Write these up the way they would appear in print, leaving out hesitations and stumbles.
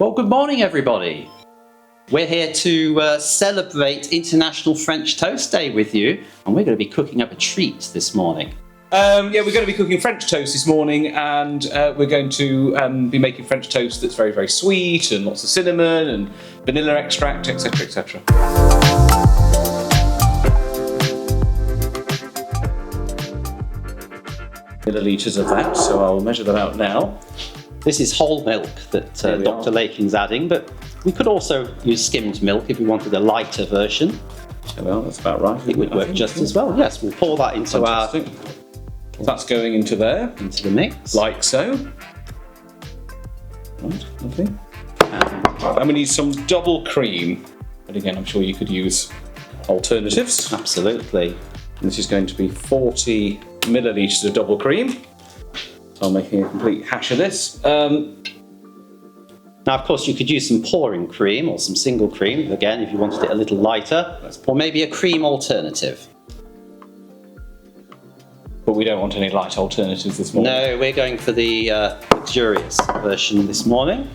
Well, good morning, everybody. We're here to celebrate International French Toast Day with you, and we're going to be cooking up a treat this morning. We're going to be cooking French toast this morning, and we're going to be making French toast that's very, very sweet, and lots of cinnamon and vanilla extract, etc., etc. Millilitres of that, so I'll measure that out now. This is whole milk that Dr. Lakin's adding, but we could also use skimmed milk if we wanted a lighter version. Well, that's about right. It would work just as well. Yes, we'll pour that into Fantastic. That's going into there. into the mix. Like so. Right, lovely. And we need some double cream. But again, I'm sure you could use alternatives. Absolutely. And this is going to be 40 millilitres of double cream. So I'm making a complete hash of this. Now, of course, you could use some pouring cream or some single cream, again, if you wanted it a little lighter, or maybe a cream alternative. But we don't want any light alternatives this morning. No, we're going for the luxurious version this morning.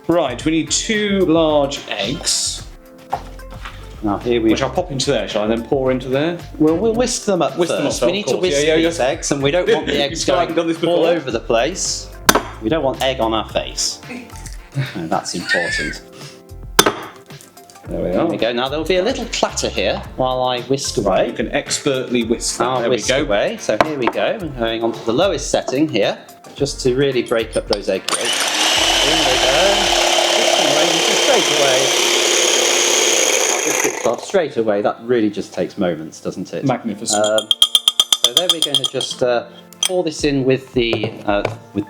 Right, we need 2 large eggs, Now here we which I'll pop into there. Shall I then pour into there? We'll whisk them up Whisk them first. up, We need to of course. whisk Yeah, these eggs, and we don't want the eggs I haven't done going this before. all over the place. We don't want egg on our face. No, that's important. There we There are. we go. Now there'll be a little clatter here while I whisk You away. can expertly whisk that. I'll There whisk we go. away. So here we go. I'm going on to the lowest setting here, just to really break up those egg yolks. In they go. Whisking away, just straight away. I'll whisk it off straight away. That really just takes moments, doesn't it? Magnificent. So there we're going to just pour this in with the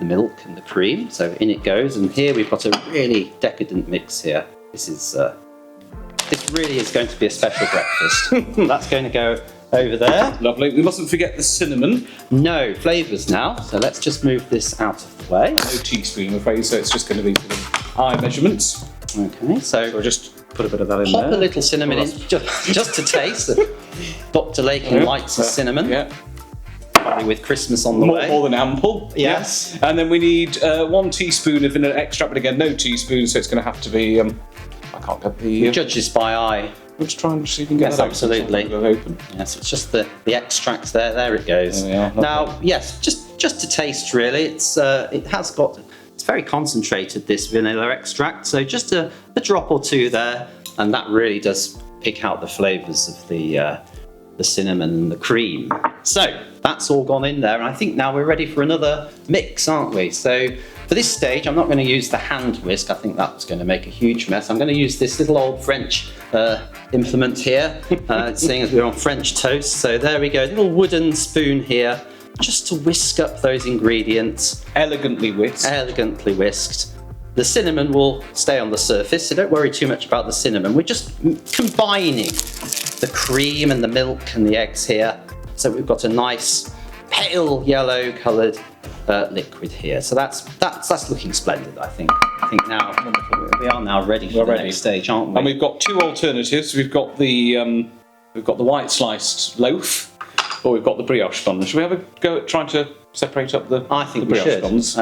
milk and the cream. So in it goes, and here we've got a really decadent mix here. This really is going to be a special breakfast. That's going to go over there. Lovely. We mustn't forget the cinnamon. No flavours now, so let's just move this out of the way. No teaspoon, I'm afraid, so it's just going to be sort of eye measurements. Okay, So so I'll just put a bit of that in pop there. a little cinnamon in, just to taste. Dr. Lakin likes the cinnamon, Yeah. probably with Christmas on the way. More than ample. Yes. Yeah. And then we need 1 teaspoon of vanilla extract, but again, no teaspoon, so it's going to have to be. I can't get the. Judge this by eye. Let's try and see if we can get Yes, that absolutely. open. Yes, it's just the extract there. There it goes. There we are, lovely. Now, yes, just to taste really. It's very concentrated, this vanilla extract. So just a drop or two there, and that really does pick out the flavours of the cinnamon and the cream. So that's all gone in there, and I think now we're ready for another mix, aren't we? So for this stage, I'm not going to use the hand whisk. I think that's going to make a huge mess. I'm going to use this little old French implement here, seeing as we're on French toast. So there we go, a little wooden spoon here, just to whisk up those ingredients. Elegantly whisked. Elegantly whisked. The cinnamon will stay on the surface, so don't worry too much about the cinnamon. We're just combining the cream and the milk and the eggs here. So we've got a nice pale yellow coloured liquid here. So that's looking splendid, I think. I think now we are now ready for the next stage, aren't we? And we've got 2 alternatives. We've got the white sliced loaf, or we've got the brioche bun. Should we have a go at trying to separate up the I think the we brioche should. buns?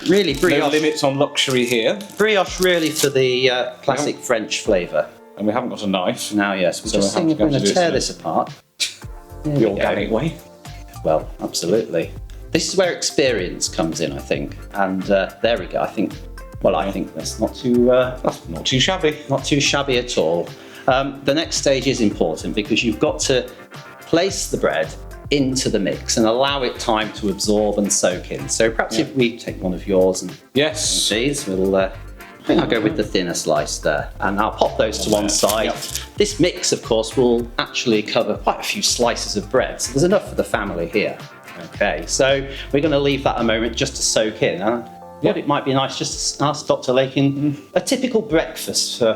Really, No brioche. limits on luxury here, Brioche really for the classic French flavour. and we haven't got a knife. Now, yes, we're So just we'll seeing if have we're to going to do tear this this apart. There The we go. organic way. Well, absolutely. This is where experience comes in, I think. And there we go. I think that's not too Not too shabby. not too shabby at all. The next stage is important because you've got to place the bread into the mix and allow it time to absorb and soak in. So perhaps if we take one of yours and Yes. these, I think I'll go with the thinner slice there, and I'll pop those to one side. Yep. This mix, of course, will actually cover quite a few slices of bread, so there's enough for the family here. Okay, so we're going to leave that a moment just to soak in. What it might be nice just to ask Dr. Lakin a typical breakfast for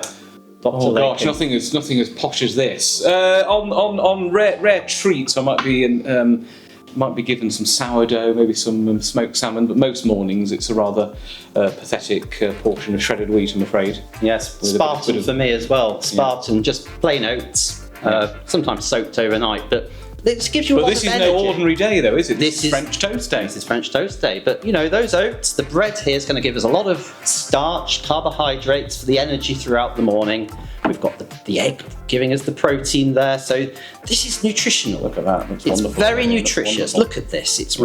Dr. Oh Lakin. gosh, nothing as posh as this. On rare treats, I might be given some sourdough, maybe some smoked salmon, but most mornings it's a rather pathetic portion of shredded wheat, I'm afraid. Yes, With a Spartan bit of- for me as well. Spartan, just plain oats, sometimes soaked overnight, but This gives you a But lot this of is energy. no ordinary day, though, is it? This is French toast day. This is French toast day. But, you know, those oats, the bread here is going to give us a lot of starch, carbohydrates for the energy throughout the morning. We've got the egg giving us the protein there. So this is nutritional. Look at that. That's It's wonderful. very That's nutritious. wonderful. Look at this. It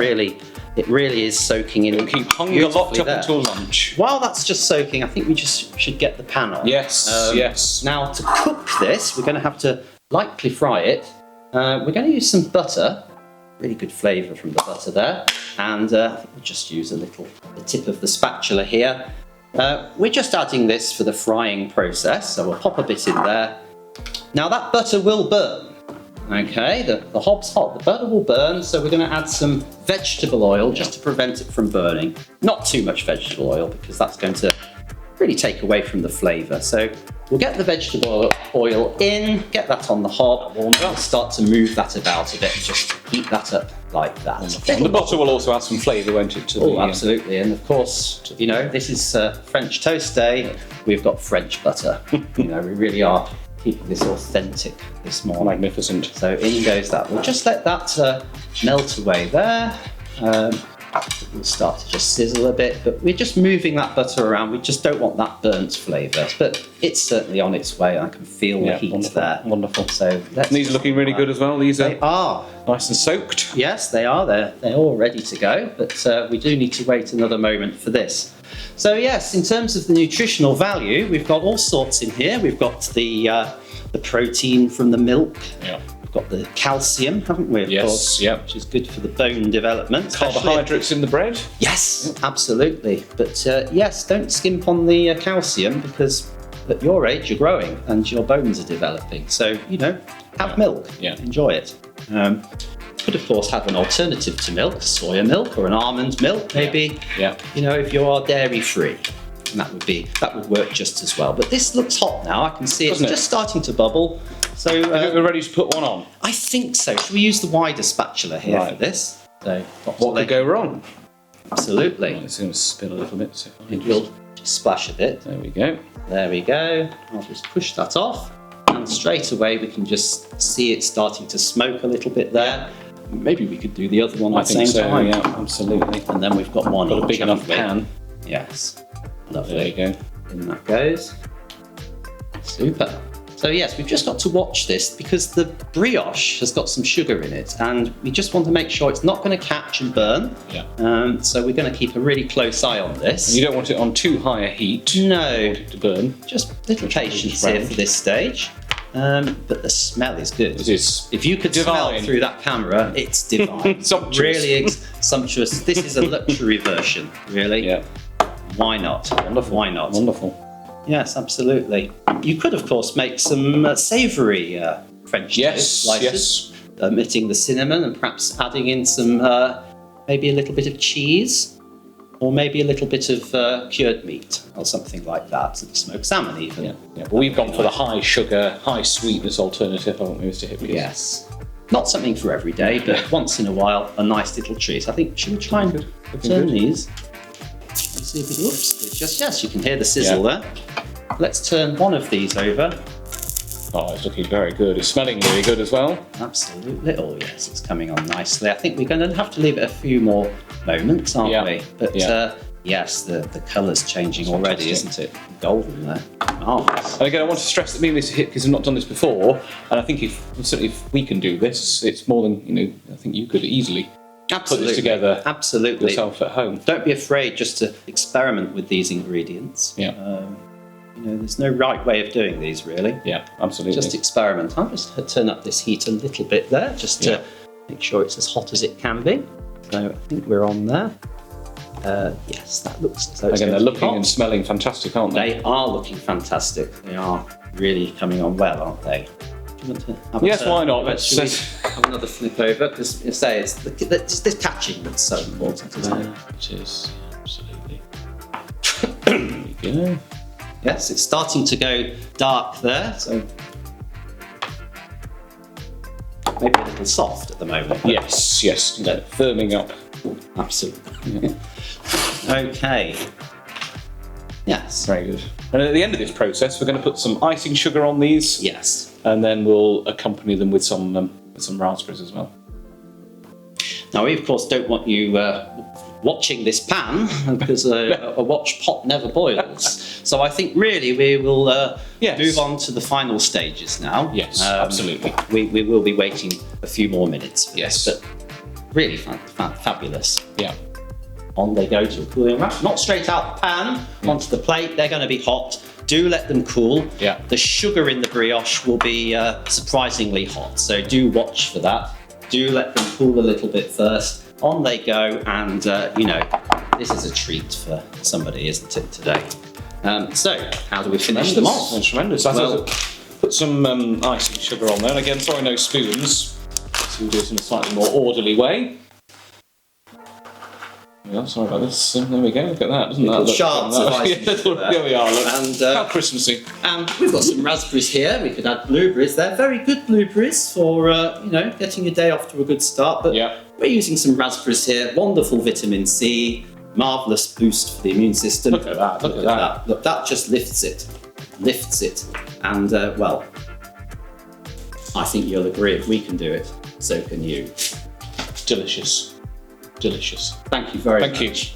really is soaking in. It'll keep hunger locked beautifully up there. until lunch. While that's just soaking, I think we just should get the pan on. Yes, yes. Now, to cook this, we're going to have to lightly fry it. We're going to use some butter. Really good flavour from the butter there. And I think we'll just use the tip of the spatula here. We're just adding this for the frying process, so we'll pop a bit in there. Now, that butter will burn. Okay, the hob's hot, the butter will burn, so we're going to add some vegetable oil just to prevent it from burning. Not too much vegetable oil, because that's going to really take away from the flavour. So we'll get the vegetable oil in, get that on the hob, and we'll start to move that about a bit and just heat that up like that. And the butter will also add some flavour, won't it? To Oh, the, absolutely. And of course, you know, this is French toast day. We've got French butter. You know, we really are keeping this authentic this morning. Magnificent. So in goes that. We'll just let that melt away there. We'll start to just sizzle a bit, but we're just moving that butter around. We just don't want that burnt flavour, but it's certainly on its way. I can feel the heat wonderful, there. Wonderful. So let's And these are looking really good as well. These They are are. nice and soaked. Yes, they are. They're all ready to go, but we do need to wait another moment for this. So yes, in terms of the nutritional value, we've got all sorts in here. We've got the protein from the milk. Yeah. We've got the calcium, haven't we? Of Yes, course, yep. which is good for the bone development. especially- Carbohydrates in the bread. Yes, absolutely. But yes, don't skimp on the calcium, because at your age you're growing and your bones are developing. So, you know, have milk. Yeah. Enjoy it. Could of course have an alternative to milk, soya milk or an almond milk, maybe. Yeah. You know, if you are dairy free. And that would work just as well. But this looks hot now. I can see it's Doesn't it? just starting to bubble. So We're ready to put one on. I think so. Should we use the wider spatula here Right. for this? So What could go wrong? Absolutely. It's going to spin a little bit. So if I It just- will just splash a bit. There we go. There we go. I'll just push that off. And straight away we can just see it starting to smoke a little bit there. Maybe we could do the other one I at the think same so. time. Yeah, absolutely. And then we've got one Got a each, big enough haven't we? pan. Yes. There Lovely. you go. In that goes. Super. So yes, we've just got to watch this because the brioche has got some sugar in it, and we just want to make sure it's not going to catch and burn. Yeah. So we're going to keep a really close eye on this. And you don't want it on too high a heat. No, To burn. just little patience round. here for this stage. But the smell is good. It is. If you could smell Divine. through that camera, it's divine. Sumptuous. Really sumptuous. This is a luxury version, really. Yeah. Why not? Wonderful. Why not? Wonderful. Yes, absolutely. You could, of course, make some savoury French Yes, toast slices, yes. omitting the cinnamon and perhaps adding in some, maybe a little bit of cheese, or maybe a little bit of cured meat, or something like that, some smoked salmon even. Yeah. But we've gone for the high sugar, high sweetness alternative, haven't we, Mr. Hipkiss? Yes. Not something for every day, but once in a while, a nice little treat. I think, should we try and turn good. these? Let's see if it looks. Yes, you can hear the sizzle there. Let's turn one of these over. Oh, it's looking very good. It's smelling really good as well. Absolutely. Oh, yes, it's coming on nicely. I think we're going to have to leave it a few more moments, aren't Yeah. we? But Yeah. yes, the colour's changing already, fantastic. isn't it? Golden there. Marvellous. And again, I want to stress that me and Mr. Hipkiss have not done this before, and I think certainly if we can do this, it's more than, I think you could easily Absolutely. together Absolutely. yourself at home. Don't be afraid just to experiment with these ingredients. Yeah. There's no right way of doing these, really. Yeah, absolutely. Just experiment. I'll just turn up this heat a little bit there, just to make sure it's as hot as it can be. So I think we're on there. Yes, that looks as though it's Again, they're going to be looking hot. and smelling fantastic, aren't they? They are looking fantastic. They are really coming on well, aren't they? Do you want to have Yes, a turn? why not? Should we have another flip over? Because you say it's the catching that's so important, isn't it? It is, absolutely. There we go. Yes, it's starting to go dark there, so maybe a little soft at the moment. but Yes, firming up. Absolutely. Okay. Yes. Very good. And at the end of this process, we're going to put some icing sugar on these, Yes. and then we'll accompany them with some some raspberries as well. Now, we of course don't want you watching this pan because a watch pot never boils. So I think really we will Yes. move on to the final stages now. Yes, absolutely. We will be waiting a few more minutes for Yes. this, but really fabulous. Yeah. On they go to a cooling rack, not straight out the pan onto the plate. They're going to be hot. Do let them cool. Yeah. The sugar in the brioche will be surprisingly hot, so do watch for that. Do let them cool a little bit first. On they go, and this is a treat for somebody, isn't it, today? So, how do we finish them off? That's tremendous. I Well- put some icing sugar on there, and again, sorry, no spoons. So we'll do it in a slightly more orderly way. Yeah, sorry about this. There we go. Look at that. Doesn't that Little look shards of icing Yeah, sugar there. Here we are. Look. And, How Christmassy. We've got some raspberries here. We could add blueberries. They're very good blueberries for getting your day off to a good start. But Yeah. we're using some raspberries here. Wonderful vitamin C. Marvelous boost for the immune system. Look at that, look at that. Look, that just lifts it. And I think you'll agree. If we can do it, so can you. Delicious. Delicious. Thank you very Thank you. much.